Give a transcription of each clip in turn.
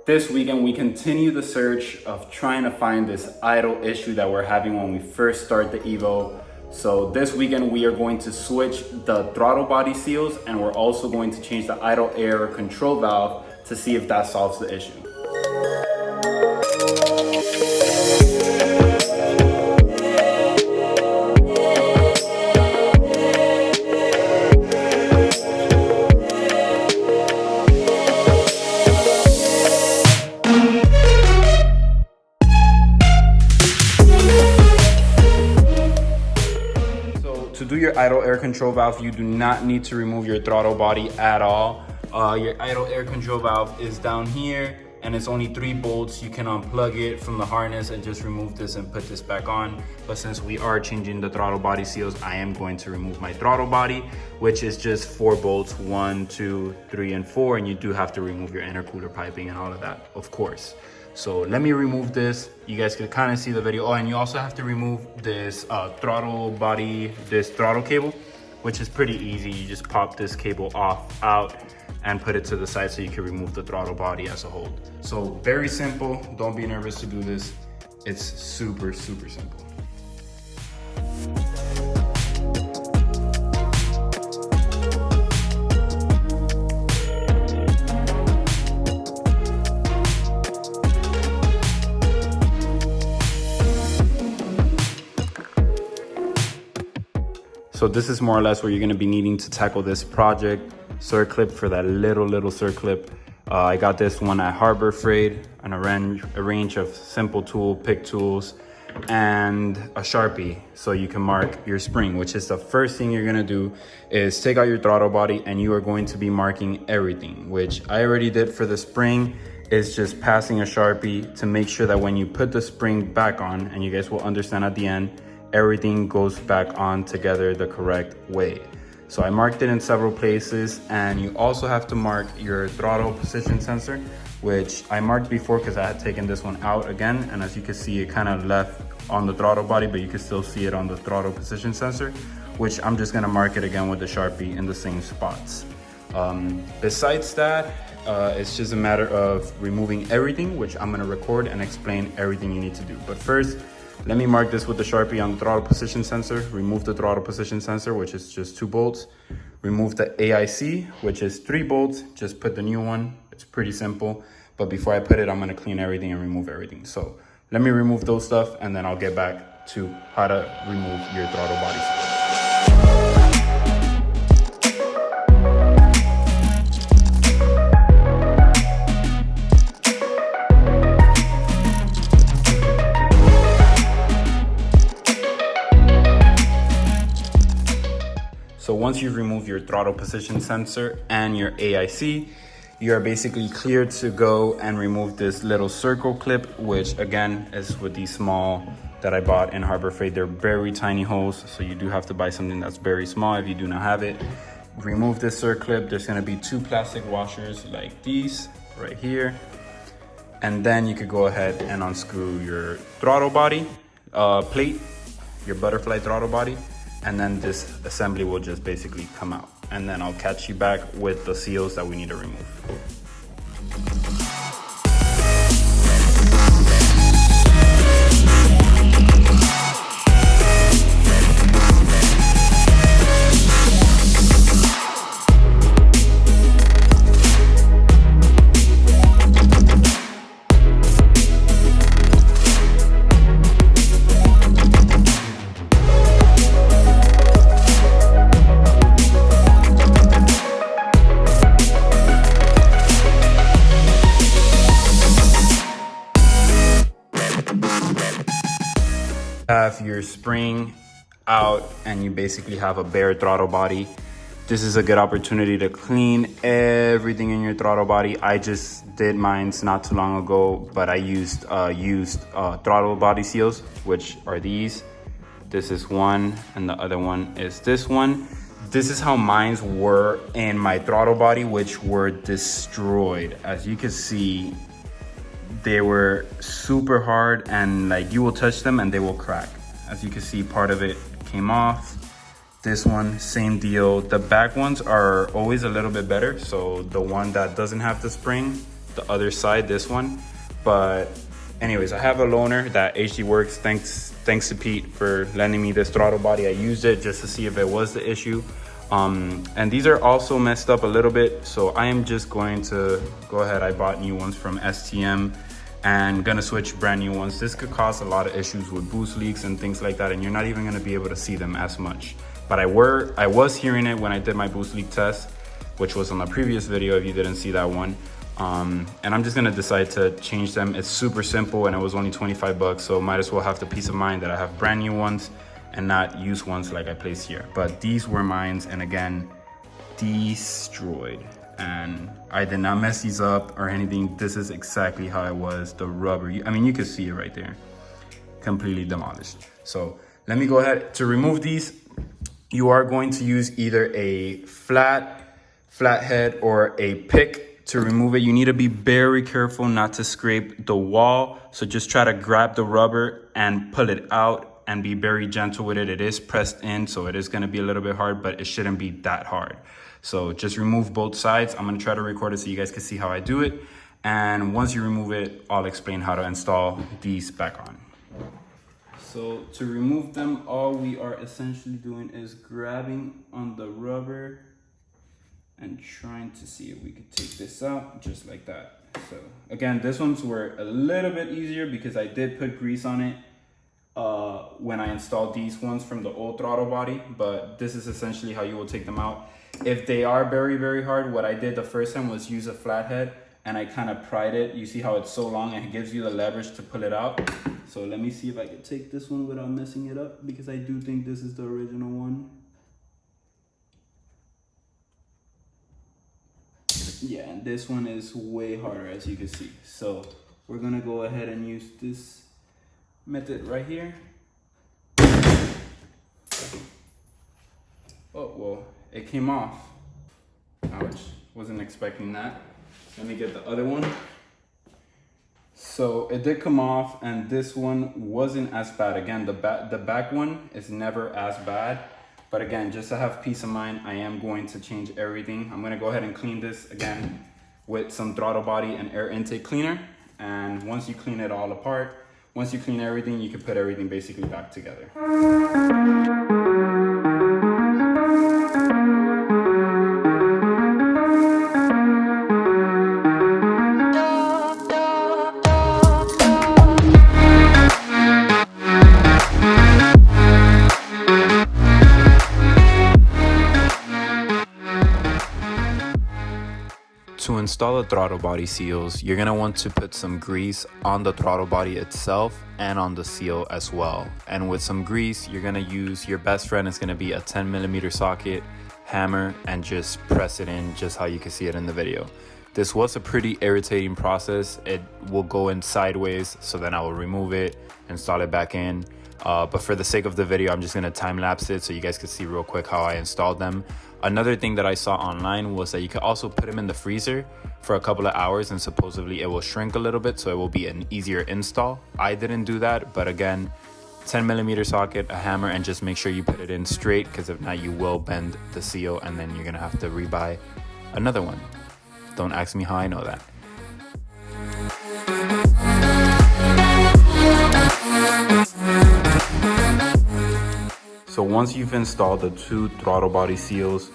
This weekend, we continue the search of trying to find this idle issue that we're having when we first start the Evo. So this weekend, we are going to switch the throttle body seals, and we're also going to change the idle air control valve to see if that solves the issue. To do your idle air control valve, you do not need to remove your throttle body at all. Your idle air control valve is down here, and it's only 3 bolts. You can unplug it from the harness and just remove this and put this back on. But since we are changing the throttle body seals, I am going to remove my throttle body, which is just 4 bolts, 1, 2, 3, and 4. And you do have to remove your intercooler piping and all of that, of course. So let me remove this. You guys can kind of see the video. Oh, and you also have to remove this throttle body, this throttle cable, which is pretty easy. You just pop this cable out and put it to the side so you can remove the throttle body as a whole. So very simple. Don't be nervous to do this. It's super, super simple. So this is more or less where you're gonna be needing to tackle this project. Circlip for that little circlip. I got this one at Harbor Freight, and a range of simple tool, pick tools, and a Sharpie so you can mark your spring, which is the first thing you're gonna do is take out your throttle body, and you are going to be marking everything, which I already did for the spring. Is just passing a Sharpie to make sure that when you put the spring back on, and you guys will understand at the end, everything goes back on together the correct way. So I marked it in several places, and you also have to mark your throttle position sensor, which I marked before because I had taken this one out again. And as you can see, it kind of left on the throttle body, but you can still see it on the throttle position sensor, which I'm just gonna mark it again with the Sharpie in the same spots. Besides that, it's just a matter of removing everything, which I'm gonna record and explain everything you need to do. But first, let me mark this with the Sharpie on the throttle position sensor. Remove the throttle position sensor, which is just 2 bolts. Remove the AIC, which is 3 bolts. Just put the new one. It's pretty simple. But before I put it, I'm gonna clean everything and remove everything. So let me remove those stuff, and then I'll get back to how to remove your throttle body. So once you've removed your throttle position sensor and your AIC, you are basically cleared to go and remove this little circle clip, which again is with these small that I bought in Harbor Freight. They're very tiny holes, so you do have to buy something that's very small if you do not have it. Remove this circle clip. There's gonna be 2 plastic washers like these right here. And then you could go ahead and unscrew your throttle body plate, your butterfly throttle body. And then this assembly will just basically come out. And then I'll catch you back with the seals that we need to remove. Have your spring out and you basically have a bare throttle body. This is a good opportunity to clean everything in your throttle body. I just did mine not too long ago, but I used throttle body seals, which are these. This is one, and the other one is this one. This is how mines were in my throttle body, which were destroyed. As you can see, they were super hard, and like you will touch them and they will crack. As you can see, part of it came off. This one, same deal. The back ones are always a little bit better. So the one that doesn't have the spring the other side, this one. But anyways, I have a loaner that HD works. Thanks to Pete for lending me this throttle body. I used it just to see if it was the issue. And these are also messed up a little bit, so I am just going to go ahead. I bought new ones from STM and gonna switch brand new ones. This could cause a lot of issues with boost leaks and things like that, and you're not even gonna be able to see them as much. But I was hearing it when I did my boost leak test, which was on the previous video if you didn't see that one. And I'm just gonna decide to change them. It's super simple and it was only 25 bucks, so might as well have the peace of mind that I have brand new ones and not used ones like I placed here. But these were mine, and again, destroyed. And I did not mess these up or anything. This is exactly how it was. The rubber, I mean, you can see it right there, completely demolished. So let me go ahead. To remove these, you are going to use either a flathead or a pick to remove it. You need to be very careful not to scrape the wall. So just try to grab the rubber and pull it out and be very gentle with it. It is pressed in, so it is gonna be a little bit hard, but it shouldn't be that hard. So just remove both sides. I'm gonna try to record it so you guys can see how I do it. And once you remove it, I'll explain how to install these back on. So to remove them, all we are essentially doing is grabbing on the rubber and trying to see if we could take this out just like that. So again, this ones were a little bit easier because I did put grease on it when I installed these ones from the old throttle body, but this is essentially how you will take them out. If they are very, very hard, what I did the first time was use a flathead and I kind of pried it. You see how it's so long and it gives you the leverage to pull it out. So let me see if I can take this one without messing it up, because I do think this is the original one. Yeah, and this one is way harder, as you can see. So we're gonna go ahead and use this method right here. Oh, well, it came off. Ouch, wasn't expecting that. Let me get the other one. So it did come off, and this one wasn't as bad. Again, the back one is never as bad. But again, just to have peace of mind, I am going to change everything. I'm gonna go ahead and clean this again with some throttle body and air intake cleaner. And once you clean it all apart, once you clean everything, you can put everything basically back together. To install the throttle body seals, you're gonna want to put some grease on the throttle body itself and on the seal as well. And with some grease, you're gonna use, your best friend is gonna be a 10mm socket, hammer, and just press it in just how you can see it in the video. This was a pretty irritating process. It will go in sideways, so then I will remove it, install it back in. But for the sake of the video, I'm just gonna time lapse it so you guys can see real quick how I installed them. Another thing that I saw online was that you could also put them in the freezer for a couple of hours and supposedly it will shrink a little bit, so it will be an easier install. I didn't do that, but again, 10mm socket, a hammer, and just make sure you put it in straight, because if not, you will bend the seal and then you're gonna have to rebuy another one. Don't ask me how I know that. So once you've installed the two throttle body seals,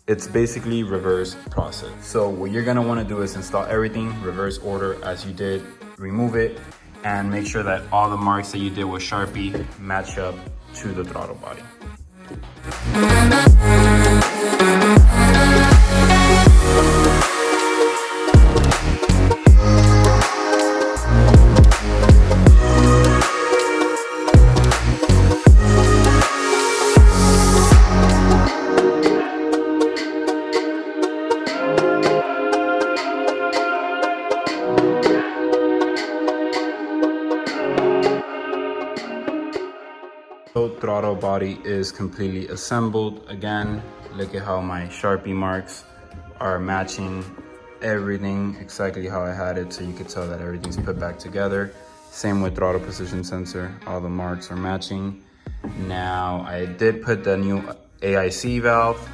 it's basically reverse process. So what you're gonna wanna do is install everything reverse order as you did, remove it, and make sure that all the marks that you did with Sharpie match up to the throttle body. So throttle body is completely assembled. Again, look at how my Sharpie marks are matching everything exactly how I had it, so you could tell that everything's put back together. Same with throttle position sensor, all the marks are matching. Now I did put the new AIC valve,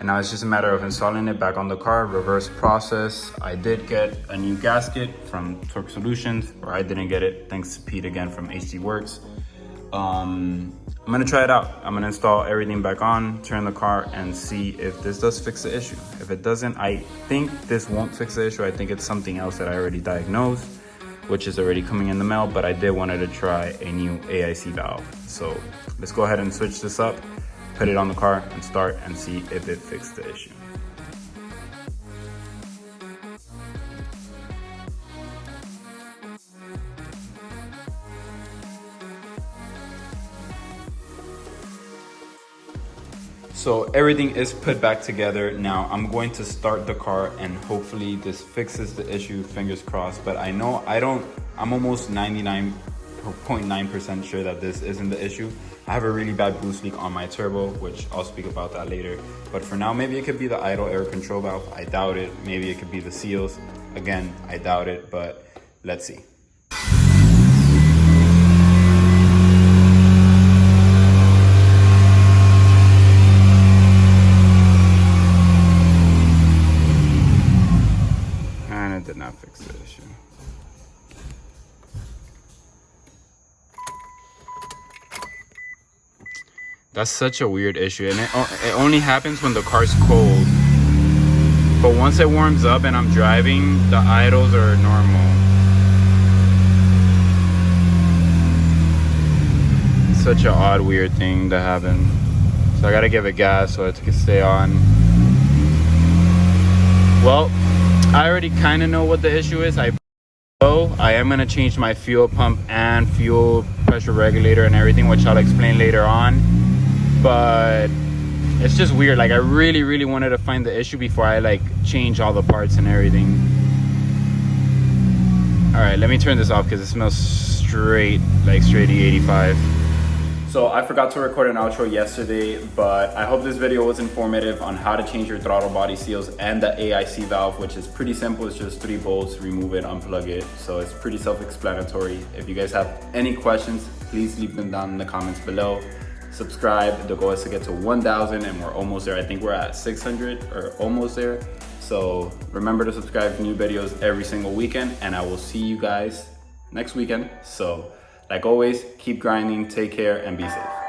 And now it's just a matter of installing it back on the car, reverse process. I did get a new gasket from Torque Solutions, or I didn't get it, thanks to Pete again from HD Works. I'm gonna try it out. I'm gonna install everything back on, turn the car, and see if this does fix the issue. If it doesn't, I think this won't fix the issue. I think it's something else that I already diagnosed, which is already coming in the mail, but I did wanted to try a new AIC valve. So let's go ahead and switch this up, put it on the car and start and see if it fixed the issue. So everything is put back together. Now I'm going to start the car and hopefully this fixes the issue, fingers crossed. But I know I'm almost 99.9% sure that this isn't the issue. I have a really bad boost leak on my turbo, which I'll speak about that later. But for now, maybe it could be the idle air control valve. I doubt it. Maybe it could be the seals. Again, I doubt it, but let's see. Did not fix the issue. That's such a weird issue, and it only happens when the car's cold. But once it warms up and I'm driving, the idles are normal. Such an odd, weird thing to happen. So I gotta give it gas so it can stay on. Well, I already kind of know what the issue is. I am going to change my fuel pump and fuel pressure regulator and everything, which I'll explain later on. But it's just weird. Like, I really wanted to find the issue before I like change all the parts and everything. All right, let me turn this off because it smells straight E85. So I forgot to record an outro yesterday, but I hope this video was informative on how to change your throttle body seals and the AIC valve, which is pretty simple. It's just 3 bolts, remove it, unplug it. So it's pretty self-explanatory. If you guys have any questions, please leave them down in the comments below. Subscribe. The goal is to get to 1,000 and we're almost there. I think we're at 600 or almost there. So remember to subscribe for new videos every single weekend, and I will see you guys next weekend. So like always, keep grinding, take care, and be safe.